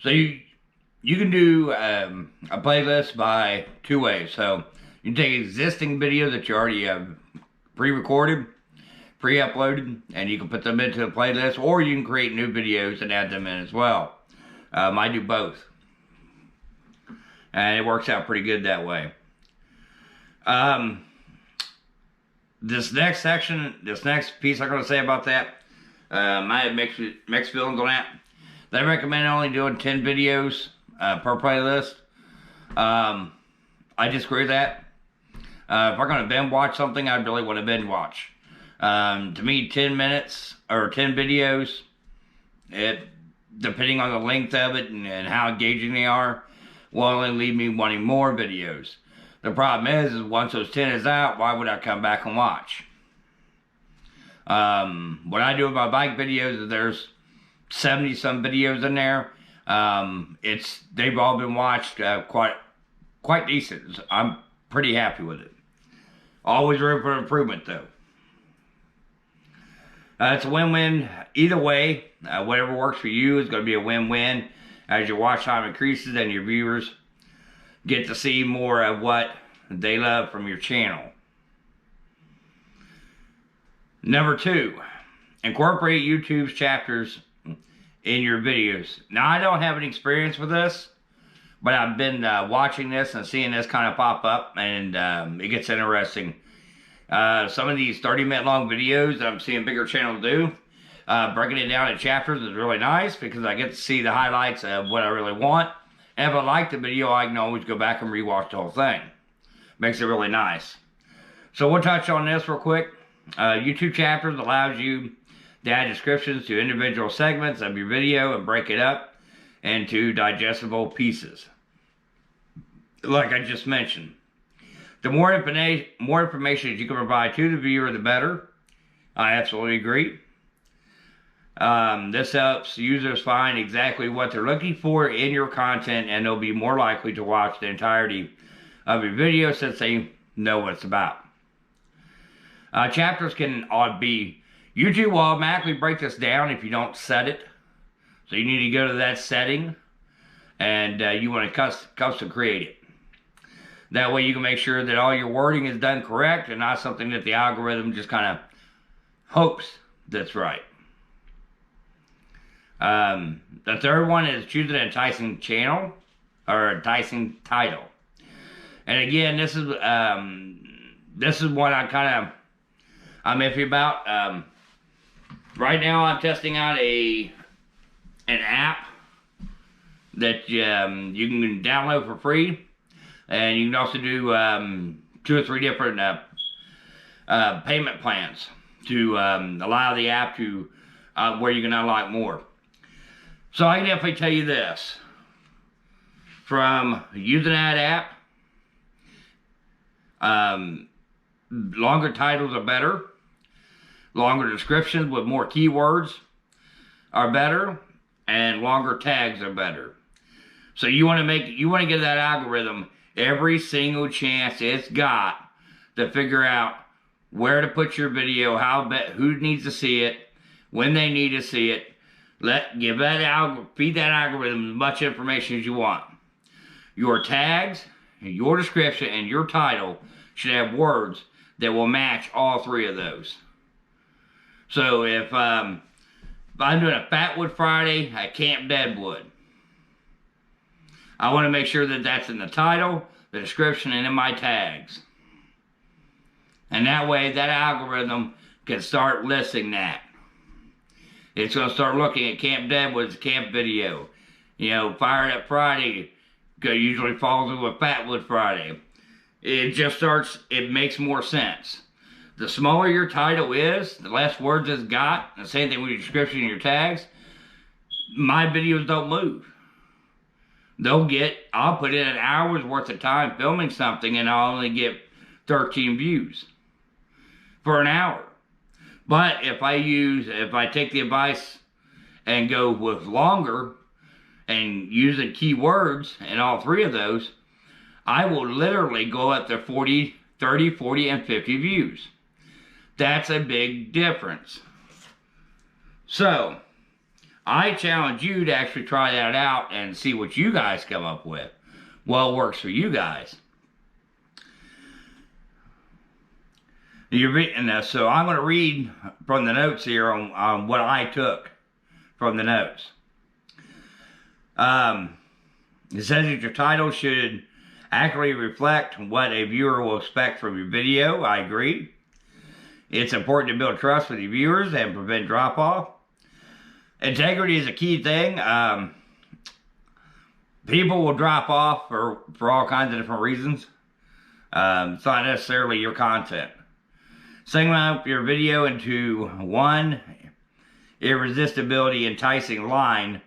So you can do a playlist by two ways. So you can take existing videos that you already have pre-recorded, pre-uploaded, and you can put them into a playlist, or you can create new videos and add them in as well. I do both, and it works out pretty good that way. This next section, this next piece I'm going to say about that, I have mixed feelings on that. They recommend only doing 10 videos per playlist. I disagree with that. If I'm going to binge watch something, I really want to binge watch. To me, 10 minutes or 10 videos, depending on the length of it and how engaging they are, will only leave me wanting more videos. The problem is once those 10 is out, why would I come back and watch? What I do with my bike videos is there's 70 some videos in there. They've all been watched quite decent. I'm pretty happy with it. Always room for improvement though. It's a win-win either way. Whatever works for you is going to be a win-win as your watch time increases and your viewers get to see more of what they love from your channel. Number 2, incorporate YouTube's chapters in your videos. Now, I don't have any experience with this, but I've been watching this and seeing this kind of pop up, and it gets interesting. Some of these 30-minute long videos that I'm seeing bigger channels do, breaking it down in chapters is really nice because I get to see the highlights of what I really want. And if I like the video, I can always go back and rewatch the whole thing. Makes it really nice. So we'll touch on this real quick. YouTube chapters allows you to add descriptions to individual segments of your video and break it up into digestible pieces. Like I just mentioned. The more information you can provide to the viewer, the better. I absolutely agree. This helps users find exactly what they're looking for in your content, and they'll be more likely to watch the entirety of your video since they know what it's about. Chapters can be, YouTube will automatically break this down if you don't set it. So you need to go to that setting, and you want to custom create it. That way you can make sure that all your wording is done correct and not something that the algorithm just kind of hopes that's right. The third one is choose an enticing channel or enticing title. And again, this is what I'm iffy about. Right now, I'm testing out an app that you can download for free, and you can also do 2 or 3 different payment plans to allow the app to where you can unlock more. So I can definitely tell you this, from using that app, longer titles are better, longer descriptions with more keywords are better, and longer tags are better. So you want to give that algorithm every single chance it's got to figure out where to put your video, who needs to see it, when they need to see it. Feed that algorithm as much information as you want. Your tags, your description, and your title should have words that will match all 3 of those. So if I'm doing a Fatwood Friday at Camp Deadwood, I want to make sure that that's in the title, the description, and in my tags. And that way, that algorithm can start listing that. It's going to start looking at Camp Deadwood's camp video. You know, Fired Up Friday usually falls with Fatwood Friday. It makes more sense. The smaller your title is, the less words it's got. The same thing with your description and your tags. My videos don't move. I'll put in an hour's worth of time filming something and I'll only get 13 views for an hour. But if I take the advice and go with longer and using keywords in all 3 of those, I will literally go up to 40, 30, 40, and 50 views. That's a big difference. So, I challenge you to actually try that out and see what you guys come up with. What works for you guys. So I'm going to read from the notes here on what I took from the notes. It says that your title should accurately reflect what a viewer will expect from your video. I agree. It's important to build trust with your viewers and prevent drop-off. Integrity is a key thing. People will drop off for all kinds of different reasons. It's not necessarily your content. Single out your video into one irresistibility enticing line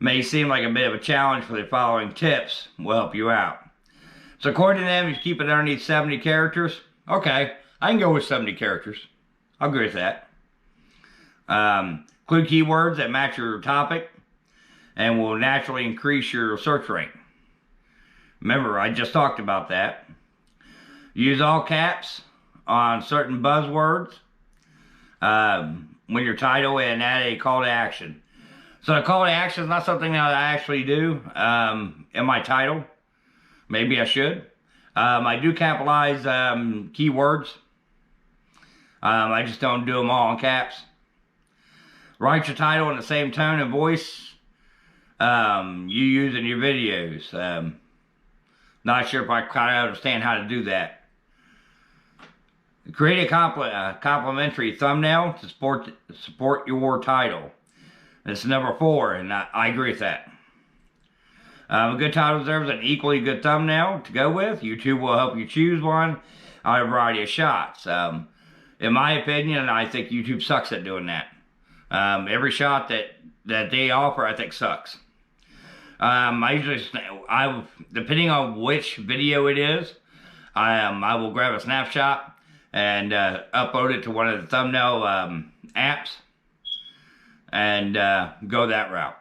may seem like a bit of a challenge. For the following tips will help you out. So according to them, you keep it underneath 70 characters. Okay, I can go with 70 characters. I'll agree with that. Include keywords that match your topic and will naturally increase your search rank. Remember, I just talked about that. Use all caps on certain buzzwords when your title, and add a call to action. So a call to action is not something that I actually do in my title. Maybe I should. I do capitalize keywords. I just don't do them all in caps. Write your title in the same tone and voice you use in your videos. Not sure if I kind of understand how to do that. Create a complimentary thumbnail to support your title. That's number 4, and I agree with that. A good title deserves an equally good thumbnail to go with. YouTube will help you choose one on a variety of shots. In my opinion, I think YouTube sucks at doing that. Every shot that they offer, I think sucks. Depending on which video it is, I will grab a snapshot and upload it to one of the thumbnail apps and go that route.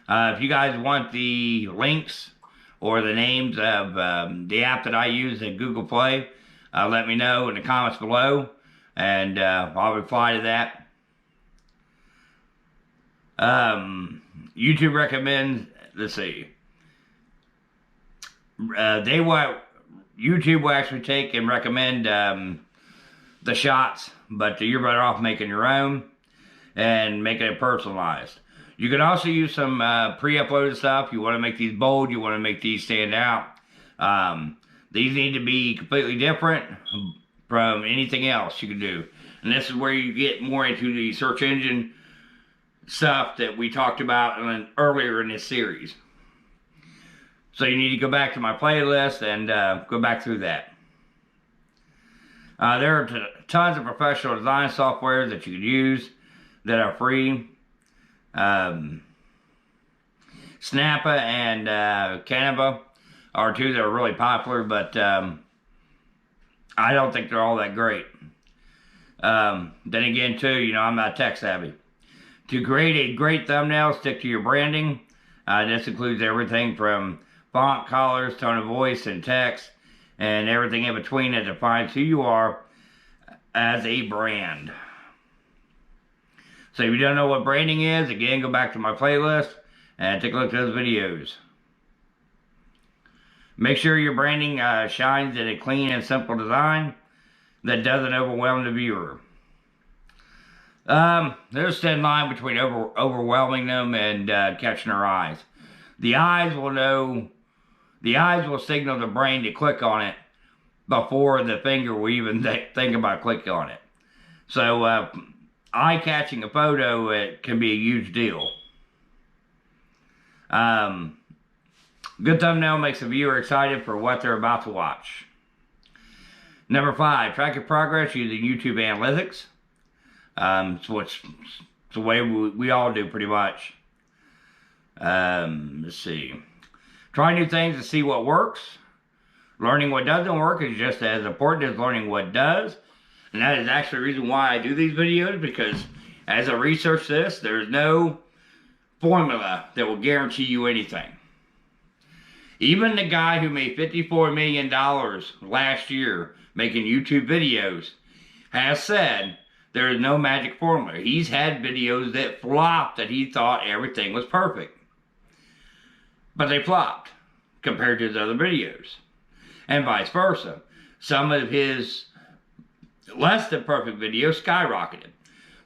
If you guys want the links or the names of the app that I use at Google Play, let me know in the comments below, and I'll reply to that. YouTube recommends, let's see, YouTube will actually take and recommend the shots, but you're better off making your own and making it personalized. You can also use some pre-uploaded stuff. You want to make these bold, you want to make these stand out. These need to be completely different from anything else you can do. And this is where you get more into the search engine stuff that we talked about earlier in this series. So you need to go back to my playlist and go back through that. There are tons of professional design software that you can use that are free. Snappa and Canva are two that are really popular, but I don't think they're all that great. Then again, too, you know, I'm not tech savvy. To create a great thumbnail, stick to your branding. This includes everything from font, colors, tone of voice, and text, and everything in between that defines who you are as a brand. So if you don't know what branding is, again, go back to my playlist and take a look at those videos. Make sure your branding shines in a clean and simple design that doesn't overwhelm the viewer. There's a thin line between overwhelming them and catching their eyes. The eyes will signal the brain to click on it before the finger will even think about clicking on it. So, eye-catching a photo, it can be a huge deal. Good thumbnail makes the viewer excited for what they're about to watch. Number 5, track your progress using YouTube Analytics. So it's the way we all do pretty much. Let's see. Try new things to see what works. Learning what doesn't work is just as important as learning what does. And that is actually the reason why I do these videos, because as I research this, there's no formula that will guarantee you anything. Even the guy who made $54 million last year making YouTube videos has said There is no magic formula. He's had videos that flopped that he thought everything was perfect. But they flopped compared to his other videos. And vice versa. Some of his less than perfect videos skyrocketed.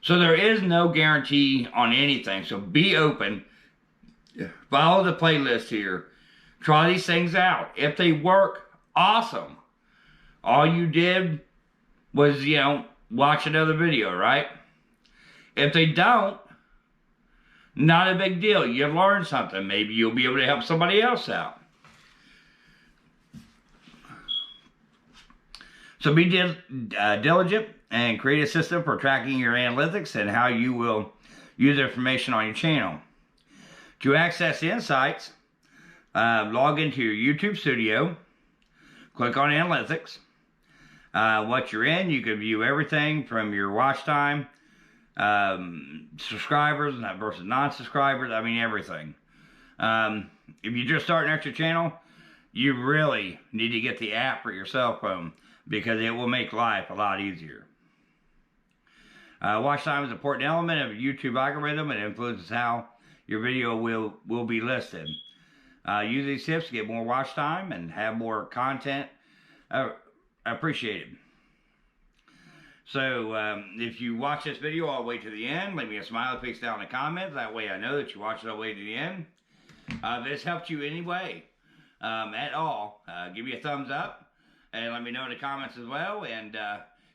So there is no guarantee on anything. So be open. Follow the playlist here. Try these things out. If they work, awesome. All you did was, watch another video, right? If they don't, not a big deal. You've learned something. Maybe you'll be able to help somebody else out. So be diligent and create a system for tracking your analytics and how you will use information on your channel. To access the insights, log into your YouTube studio, click on analytics. Once you're in, you can view everything from your watch time, subscribers versus non-subscribers, everything. If you're just starting out your channel, you really need to get the app for your cell phone because it will make life a lot easier. Watch time is an important element of YouTube algorithm and influences how your video will be listed. Use these tips to get more watch time and have more content appreciated. So if you watch this video all the way to the end, leave me a smiley face down in the comments. That way I know that you watched it all the way to the end. If this helped you any way at all, give me a thumbs up and let me know in the comments as well. And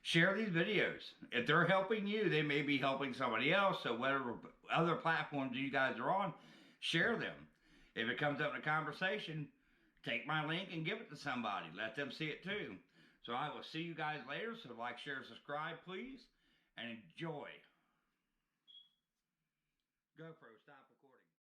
share these videos. If they're helping you, they may be helping somebody else. So whatever other platforms you guys are on, share them. If it comes up in a conversation, take my link and give it to somebody. Let them see it too. So I will see you guys later. So like, share, subscribe, please. And enjoy. GoPro.